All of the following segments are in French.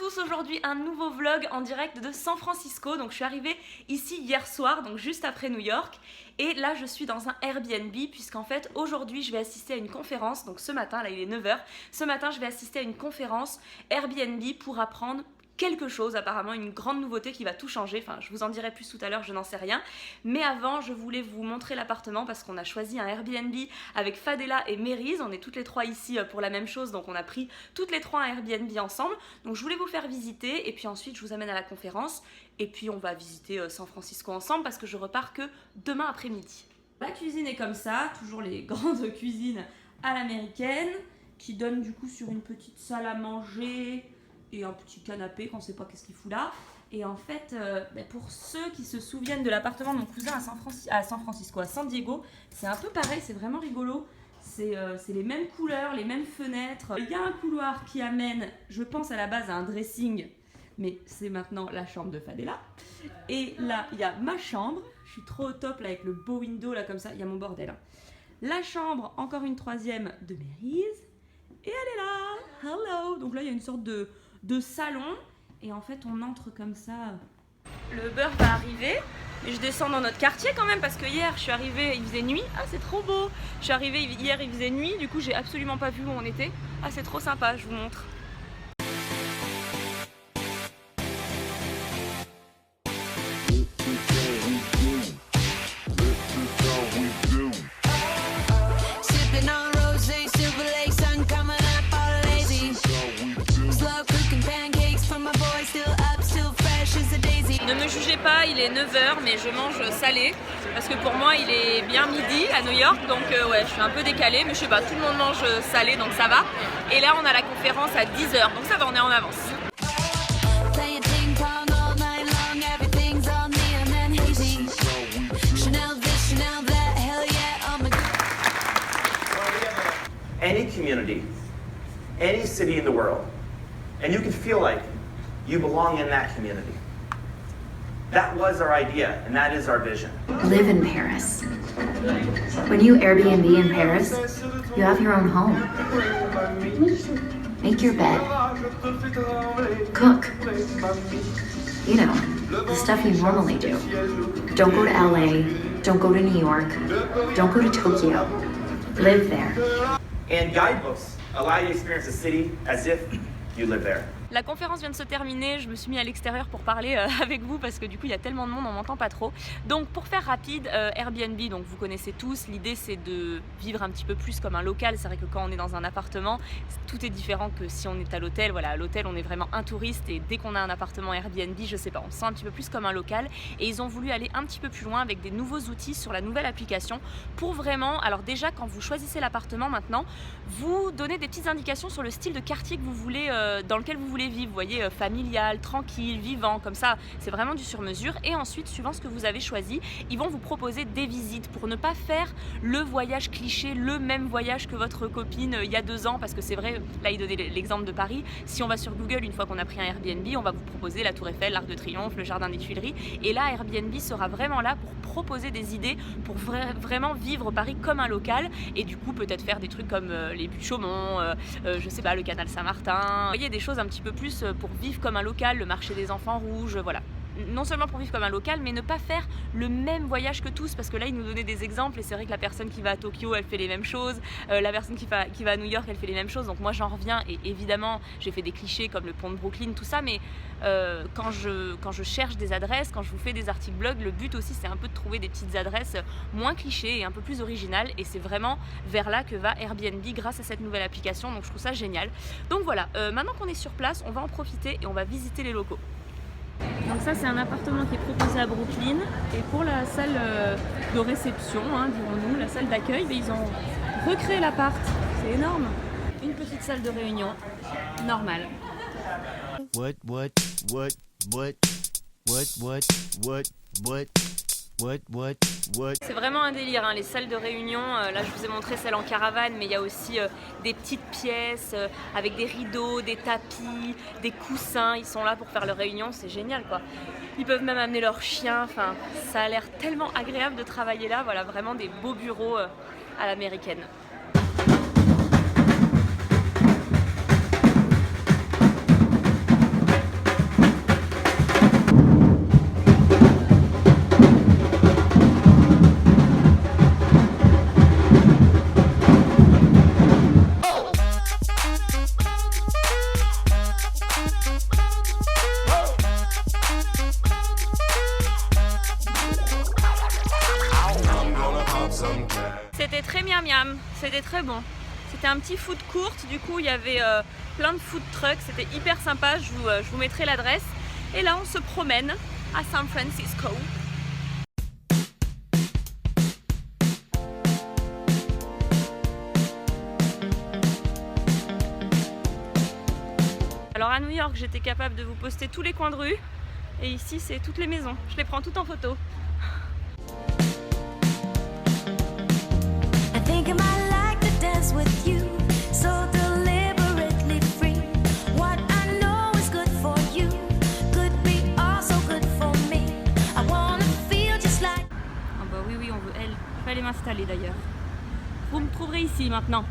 tous, aujourd'hui un nouveau vlog en direct de San Francisco. Donc je suis arrivée ici hier soir, donc juste après New York. Et là je suis dans un Airbnb puisqu'en fait aujourd'hui je vais assister à une conférence. Donc ce matin, là il est 9 h, ce matin je vais assister à une conférence Airbnb pour apprendre quelque chose, apparemment une grande nouveauté qui va tout changer. Enfin, je vous en dirai plus tout à l'heure, je n'en sais rien. Mais avant, je voulais vous montrer l'appartement parce qu'on a choisi un Airbnb avec Fadela et Meryz. On est toutes les trois ici pour la même chose, donc on a pris toutes les trois un Airbnb ensemble. Donc je voulais vous faire visiter et puis ensuite je vous amène à la conférence et puis on va visiter San Francisco ensemble parce que je repars que demain après-midi. La cuisine est comme ça, toujours les grandes cuisines à l'américaine qui donnent du coup sur une petite salle à manger et un petit canapé qu'on ne sait pas qu'est-ce qu'il fout là. Et en fait, pour ceux qui se souviennent de l'appartement de mon cousin à San Diego, c'est un peu pareil, c'est vraiment rigolo. C'est les mêmes couleurs, les mêmes fenêtres. Il y a un couloir qui amène, je pense à la base, à un dressing, mais c'est maintenant la chambre de Fadela. Et là, il y a ma chambre. Je suis trop au top là avec le beau window là comme ça, il y a mon bordel. Hein. La chambre, encore une troisième de Meryz. Et elle est là, hello. Donc là, il y a une sorte de salon et en fait on entre comme ça. Le beurre va arriver mais je descends dans notre quartier quand même parce que hier je suis arrivée, il faisait nuit. Ah, c'est trop beau. Je suis arrivée hier, il faisait nuit, du coup j'ai absolument pas vu où on était. Ah, c'est trop sympa, je vous montre. Ne me jugez pas, il est 9 h mais je mange salé parce que pour moi il est bien midi à New York, donc ouais, je suis un peu décalée, mais je sais pas, tout le monde mange salé donc ça va. Et là on a la conférence à 10 h, donc ça va, on est en avance. Any community, any city in the world, and you can feel like you belong in that community. That was our idea, and that is our vision. Live in Paris. When you Airbnb in Paris, you have your own home. Make your bed. Cook. You know, the stuff you normally do. Don't go to LA. Don't go to New York. Don't go to Tokyo. Live there. And guidebooks allow you to experience the city as if you live there. La conférence vient de se terminer, je me suis mis à l'extérieur pour parler avec vous parce que du coup il y a tellement de monde, on m'entend pas trop. Donc pour faire rapide, Airbnb, donc vous connaissez tous, l'idée c'est de vivre un petit peu plus comme un local. C'est vrai que quand on est dans un appartement, tout est différent que si on est à l'hôtel. Voilà, à l'hôtel on est vraiment un touriste et dès qu'on a un appartement Airbnb, je sais pas, on se sent un petit peu plus comme un local. Et ils ont voulu aller un petit peu plus loin avec des nouveaux outils sur la nouvelle application pour vraiment, alors déjà quand vous choisissez l'appartement maintenant, vous donnez des petites indications sur le style de quartier que vous voulez, dans lequel vous voulez vivre, vous voyez, familial, tranquille, vivant, comme ça, c'est vraiment du sur-mesure. Et ensuite, suivant ce que vous avez choisi, ils vont vous proposer des visites pour ne pas faire le voyage cliché, le même voyage que votre copine il y a 2 ans, parce que c'est vrai, là il donnait l'exemple de Paris, si on va sur Google, une fois qu'on a pris un Airbnb, on va vous proposer la Tour Eiffel, l'Arc de Triomphe, le Jardin des Tuileries, et là Airbnb sera vraiment là pour proposer des idées, pour vraiment vivre Paris comme un local, et du coup peut-être faire des trucs comme les Buttes-Chaumont, je sais pas, le canal Saint-Martin, vous voyez, des choses un petit peu plus pour vivre comme un local, le marché des enfants rouges, voilà. Non seulement pour vivre comme un local, mais ne pas faire le même voyage que tous, parce que là, ils nous donnaient des exemples, et c'est vrai que la personne qui va à Tokyo, elle fait les mêmes choses, la personne qui va à New York, elle fait les mêmes choses, donc moi j'en reviens, et évidemment, j'ai fait des clichés comme le pont de Brooklyn, tout ça, mais quand je cherche des adresses, quand je vous fais des articles blog, le but aussi, c'est un peu de trouver des petites adresses moins clichés et un peu plus originales, et c'est vraiment vers là que va Airbnb grâce à cette nouvelle application, donc je trouve ça génial. Donc voilà, maintenant qu'on est sur place, on va en profiter et on va visiter les locaux. Donc ça c'est un appartement qui est proposé à Brooklyn, et pour la salle de réception, hein, dirons-nous, la salle d'accueil, ils ont recréé l'appart, c'est énorme. Une petite salle de réunion, normale. C'est vraiment un délire, hein, les salles de réunion. Là je vous ai montré celle en caravane, mais il y a aussi des petites pièces avec des rideaux, des tapis, des coussins. Ils sont là pour faire leur réunion, c'est génial quoi. Ils peuvent même amener leurs chiens, enfin ça a l'air tellement agréable de travailler là. Voilà, vraiment des beaux bureaux à l'américaine. C'était très bon. C'était un petit food court, du coup il y avait plein de food trucks, c'était hyper sympa, je vous mettrai l'adresse. Et là on se promène à San Francisco. Alors à New York j'étais capable de vous poster tous les coins de rue et ici c'est toutes les maisons, je les prends toutes en photo. Aller m'installer d'ailleurs. Vous me trouverez ici maintenant.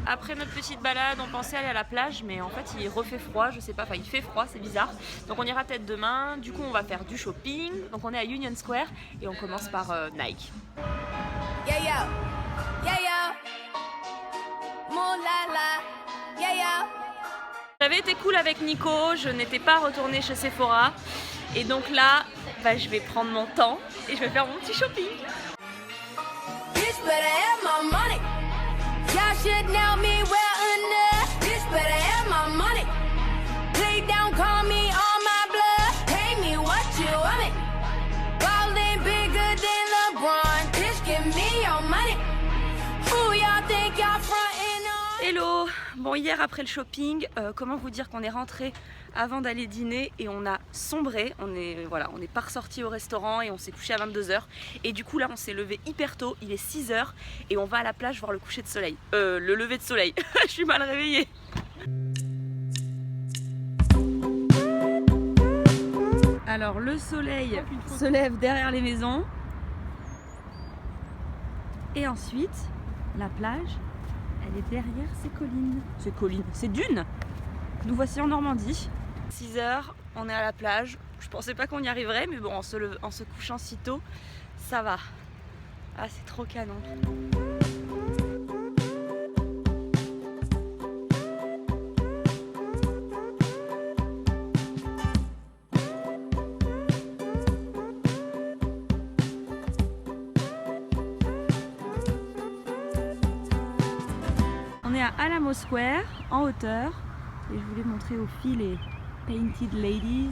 Après notre petite balade, on pensait aller à la plage, mais en fait il refait froid, je sais pas, enfin il fait froid, c'est bizarre. Donc on ira peut-être demain, du coup on va faire du shopping. Donc on est à Union Square et on commence par Nike. Yeah, yeah. Yeah, yeah. Yeah, yeah. J'avais été cool avec Nico, je n'étais pas retournée chez Sephora. Et donc là, bah, je vais prendre mon temps et je vais faire mon petit shopping. Better have my money. Y'all should know me well enough. Bitch better have my money. Play down, call me on my blood. Pay me what you want me. Ballin' bigger than LeBron. Bitch, give me your money. Who y'all think y'all frontin' on? Hello. Bon, hier après le shopping, comment vous dire qu'on est rentré avant d'aller dîner et on a sombré, on n'est pas ressorti au restaurant et on s'est couché à 22 h. Et du coup là on s'est levé hyper tôt, il est 6 h et on va à la plage voir le coucher de soleil. Le lever de soleil, je suis mal réveillée. Alors le soleil se lève derrière les maisons et ensuite la plage, elle est derrière ces collines. Ces collines, ces dunes. Nous voici en Normandie. 6 h, on est à la plage. Je pensais pas qu'on y arriverait, mais bon, en se couchant si tôt, ça va. Ah, c'est trop canon. On est à Alamo Square, en hauteur. Et je voulais montrer aux filles les Painted Ladies.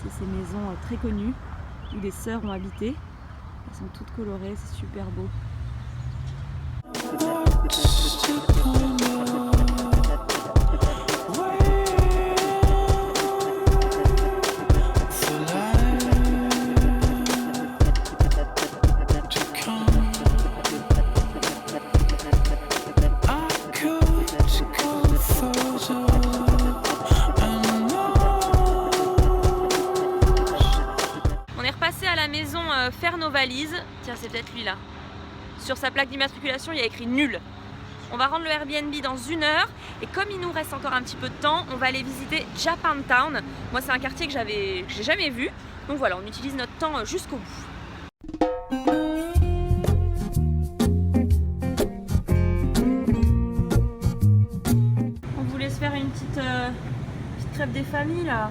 C'est ces maisons très connues où des sœurs ont habité. Elles sont toutes colorées, c'est super beau. Faire nos valises, tiens c'est peut-être lui là, sur sa plaque d'immatriculation il y a écrit nul. On va rendre le Airbnb dans 1 heure et comme il nous reste encore un petit peu de temps, on va aller visiter Japantown. Moi c'est un quartier que j'ai jamais vu, donc voilà, on utilise notre temps jusqu'au bout. On voulait se faire une petite crêpe des familles là.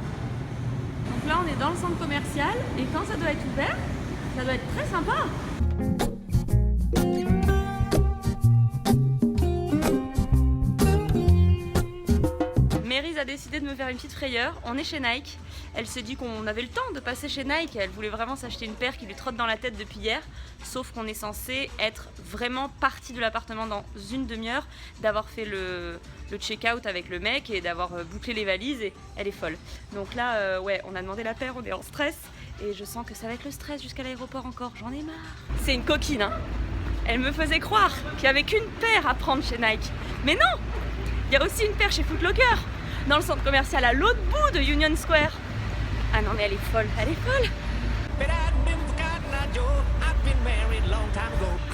Donc là on est dans le centre commercial et quand ça doit être ouvert, ça doit être très sympa. Maryse a décidé de me faire une petite frayeur. On est chez Nike. Elle s'est dit qu'on avait le temps de passer chez Nike. Elle voulait vraiment s'acheter une paire qui lui trotte dans la tête depuis hier. Sauf qu'on est censé être vraiment parti de l'appartement dans une demi-heure, d'avoir fait le check-out avec le mec et d'avoir bouclé les valises et elle est folle. Donc là, ouais, on a demandé la paire, on est en stress. Et je sens que ça va être le stress jusqu'à l'aéroport encore, j'en ai marre. C'est une coquine, hein. Elle me faisait croire qu'il n'y avait qu'une paire à prendre chez Nike. Mais non, il y a aussi une paire chez Foot Locker, dans le centre commercial à l'autre bout de Union Square. Ah non mais elle est folle, elle est folle.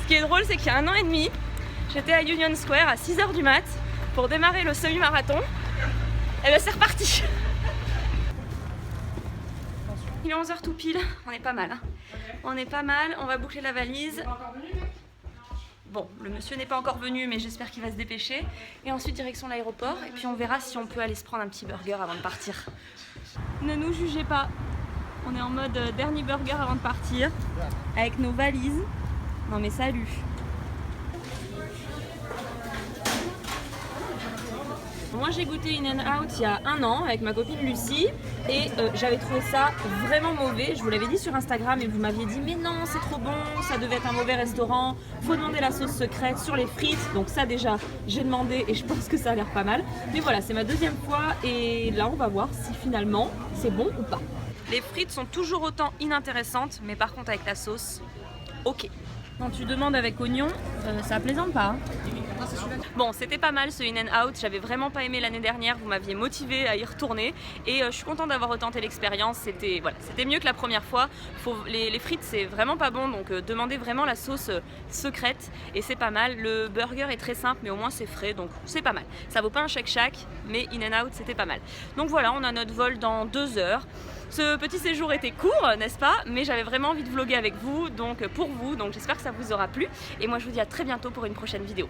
Ce qui est drôle, c'est qu'il y a 1 an et demi, j'étais à Union Square à 6 h du mat pour démarrer le semi-marathon. Et bien c'est reparti. Il est 11 h tout pile, on est pas mal. Hein. On est pas mal, on va boucler la valise. Bon, le monsieur n'est pas encore venu, mais j'espère qu'il va se dépêcher. Et ensuite, direction l'aéroport. Et puis on verra si on peut aller se prendre un petit burger avant de partir. Ne nous jugez pas. On est en mode dernier burger avant de partir. Avec nos valises. Non mais salut. Moi j'ai goûté In-N-Out il y a 1 an avec ma copine Lucie et j'avais trouvé ça vraiment mauvais. Je vous l'avais dit sur Instagram et vous m'aviez dit mais non c'est trop bon, ça devait être un mauvais restaurant, faut demander la sauce secrète sur les frites. Donc ça déjà j'ai demandé et je pense que ça a l'air pas mal. Mais voilà, c'est ma 2e fois et là on va voir si finalement c'est bon ou pas. Les frites sont toujours autant inintéressantes, mais par contre avec la sauce, ok. Quand tu demandes avec oignon, ça plaisante pas hein. Bon, c'était pas mal ce In-N-Out, j'avais vraiment pas aimé l'année dernière, vous m'aviez motivé à y retourner et je suis contente d'avoir retenté l'expérience, c'était voilà, mieux que la première fois. Les frites c'est vraiment pas bon, donc demandez vraiment la sauce secrète et c'est pas mal. Le burger est très simple mais au moins c'est frais, donc c'est pas mal. Ça vaut pas un Shake Shack, mais In-N-Out c'était pas mal. Donc voilà, on a notre vol dans 2 heures. Ce petit séjour était court, n'est-ce pas? Mais j'avais vraiment envie de vlogger avec vous, donc pour vous, donc j'espère que ça vous aura plu. Et moi je vous dis à très bientôt pour une prochaine vidéo.